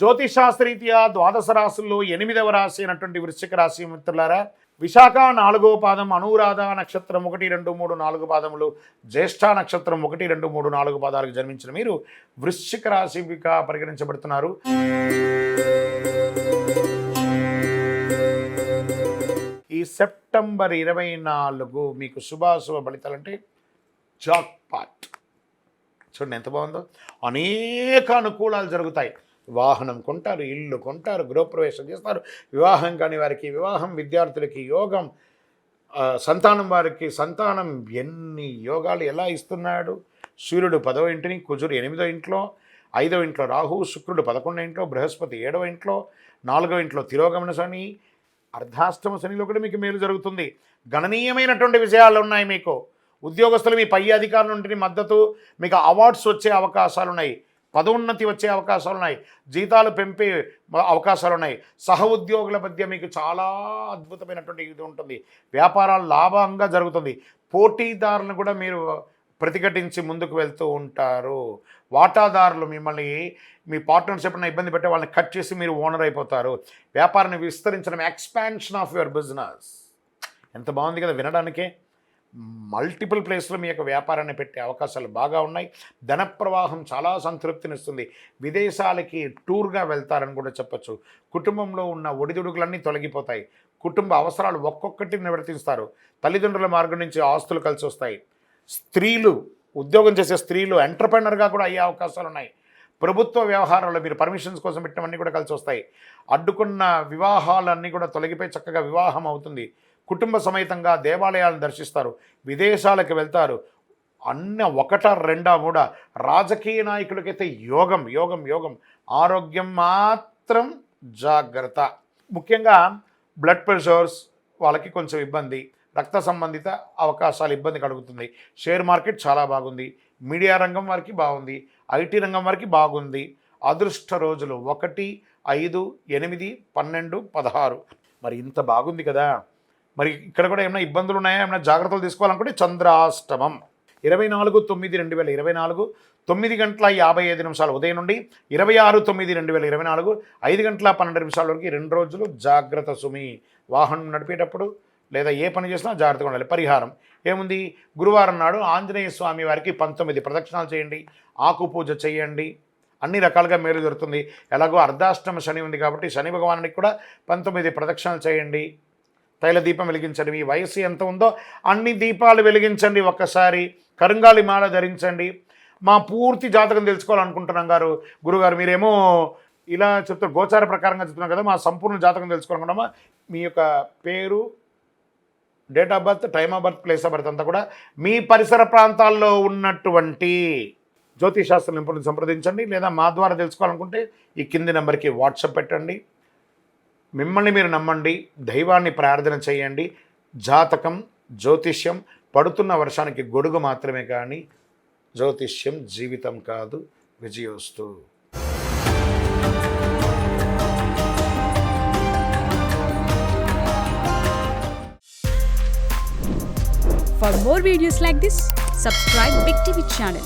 జ్యోతిషాస్త్రరీత్యా ద్వాదశ రాశుల్లో 8వ రాశి అయినటువంటి వృశ్చిక రాశి మిత్రులారా, విశాఖ 4వ పాదం, అనురాధ నక్షత్రం 1, 2, 3, 4 పాదములు, జ్యేష్ఠ నక్షత్రం 1, 2, 3, 4 పాదాలకు జన్మించిన మీరు వృశ్చిక రాశిగా పరిగణించబడుతున్నారు. ఈ సెప్టెంబర్ 24 మీకు శుభాశుభ ఫలితాలంటే జాక్పాట్. చూడండి ఎంత బాగుందో. అనేక అనుకూలాలు జరుగుతాయి. వాహనం కొంటారు, ఇల్లు కొంటారు, గృహప్రవేశం చేస్తారు, వివాహం కాని వారికి వివాహం, విద్యార్థులకి యోగం, సంతానం వారికి సంతానం. ఎన్ని యోగాలు ఎలా ఇస్తున్నాడు. సూర్యుడు 10వ ఇంటిని, కుజుడు 8వ ఇంట్లో, 5వ ఇంట్లో రాహు, శుక్రుడు 11వ ఇంట్లో, బృహస్పతి 7వ ఇంట్లో, 4వ ఇంట్లో తిరోగమన శని, అర్ధాష్టమ శనిలో కూడా మీకు మేలు జరుగుతుంది. గణనీయమైనటువంటి విజయాలు ఉన్నాయి మీకు. ఉద్యోగస్తులు మీ పై అధికారుల నుండి మద్దతు, మీకు అవార్డ్స్ వచ్చే అవకాశాలు ఉన్నాయి, పదోన్నతి వచ్చే అవకాశాలు ఉన్నాయి, జీతాలు పెంపే అవకాశాలు ఉన్నాయి. సహ ఉద్యోగుల మధ్య మీకు చాలా అద్భుతమైనటువంటి ఇది ఉంటుంది. వ్యాపారాలు లాభంగా జరుగుతుంది. పోటీదారులను కూడా మీరు ప్రతిఘటించి ముందుకు వెళ్తూ ఉంటారు. వాటాదారులు మిమ్మల్ని మీ పార్ట్నర్షిప్ ఇబ్బంది పెట్టే వాళ్ళని కట్ చేసి మీరు ఓనర్ అయిపోతారు. వ్యాపారాన్ని విస్తరించడం, ఎక్స్పాన్షన్ ఆఫ్ యువర్ బిజినెస్. ఎంత బాగుంది కదా వినడానికే. మల్టిపుల్ ప్లేస్లో మీ యొక్క వ్యాపారాన్ని పెట్టే అవకాశాలు బాగా ఉన్నాయి. ధన ప్రవాహం చాలా సంతృప్తినిస్తుంది. విదేశాలకి టూర్గా వెళ్తారని కూడా చెప్పచ్చు. కుటుంబంలో ఉన్న ఒడిదుడుకులన్నీ తొలగిపోతాయి. కుటుంబ అవసరాలు ఒక్కొక్కటి నివర్తిస్తారు. తల్లిదండ్రుల మార్గం నుంచి ఆస్తులు కలిసి వస్తాయి. స్త్రీలు, ఉద్యోగం చేసే స్త్రీలు ఎంటర్ప్రెనర్గా కూడా అయ్యే అవకాశాలు ఉన్నాయి. ప్రభుత్వ వ్యవహారాల్లో మీరు పర్మిషన్స్ కోసం పెట్టినవన్నీ కూడా కలిసి వస్తాయి. అడ్డుకున్న వివాహాలన్నీ కూడా తొలగిపోయి చక్కగా వివాహం అవుతుంది. కుటుంబ సమేతంగా దేవాలయాలను దర్శిస్తారు, విదేశాలకు వెళ్తారు. అన్న 1, 2, 3 రాజకీయ నాయకులకైతే యోగం యోగం యోగం. ఆరోగ్యం మాత్రం జాగ్రత్త. ముఖ్యంగా బ్లడ్ ప్రెషర్స్ వాళ్ళకి కొంచెం ఇబ్బంది, రక్త సంబంధిత అవకాశాలు ఇబ్బంది కలుగుతుంది. షేర్ మార్కెట్ చాలా బాగుంది. మీడియా రంగం వారికి బాగుంది. ఐటీ రంగం వారికి బాగుంది. అదృష్ట రోజులు 1, 5, 8, 12, 16. మరి ఇంత బాగుంది కదా. మరి ఇక్కడ కూడా ఏమైనా ఇబ్బందులు ఉన్నాయా, ఏమైనా జాగ్రత్తలు తీసుకోవాలనుకుంటే చంద్రాష్టమం 24/9/2024 9:55 ఉదయం నుండి 26/9/2024 5:12 వరకు 2 రోజులు జాగ్రత్త సుమి. వాహనం నడిపేటప్పుడు లేదా ఏ పని చేసినా జాగ్రత్తగా ఉండాలి. పరిహారం ఏముంది, గురువారం నాడు ఆంజనేయ స్వామి వారికి 19 ప్రదక్షిణాలు చేయండి, ఆకు పూజ చేయండి. అన్ని రకాలుగా మేలు జరుగుతుంది. ఎలాగో అర్ధాష్టమ శని ఉంది కాబట్టి శని భగవానుడికి కూడా 19 ప్రదక్షిణాలు చేయండి. తైల దీపం వెలిగించండి. మీ వయస్సు ఎంత ఉందో అన్ని దీపాలు వెలిగించండి. ఒక్కసారి కరుంగాలి మాల ధరించండి. మా పూర్తి జాతకం తెలుసుకోవాలనుకుంటున్నాం గురుగారు మీరేమో ఇలా చెప్తారు, గోచార ప్రకారంగా చెప్తున్నాం కదా, మా సంపూర్ణ జాతకం తెలుసుకోవాలనుకుంటామా. మీ యొక్క పేరు, date of birth, time of birth, place of birth అంతా కూడా మీ పరిసర ప్రాంతాల్లో ఉన్నటువంటి జ్యోతిషాస్త్ర నిపుణులను సంప్రదించండి. లేదా మా ద్వారా తెలుసుకోవాలనుకుంటే ఈ కింది నెంబర్కి వాట్సాప్ పెట్టండి. మిమ్మల్ని మీరు నమ్మండి, దైవాన్ని ప్రార్థన చేయండి. జాతకం, జ్యోతిష్యం పడుతున్న వర్షానికి గొడుగు మాత్రమే కానీ జ్యోతిష్యం జీవితం కాదు. విజయోస్తు. For more videos like this, subscribe Big TV channel.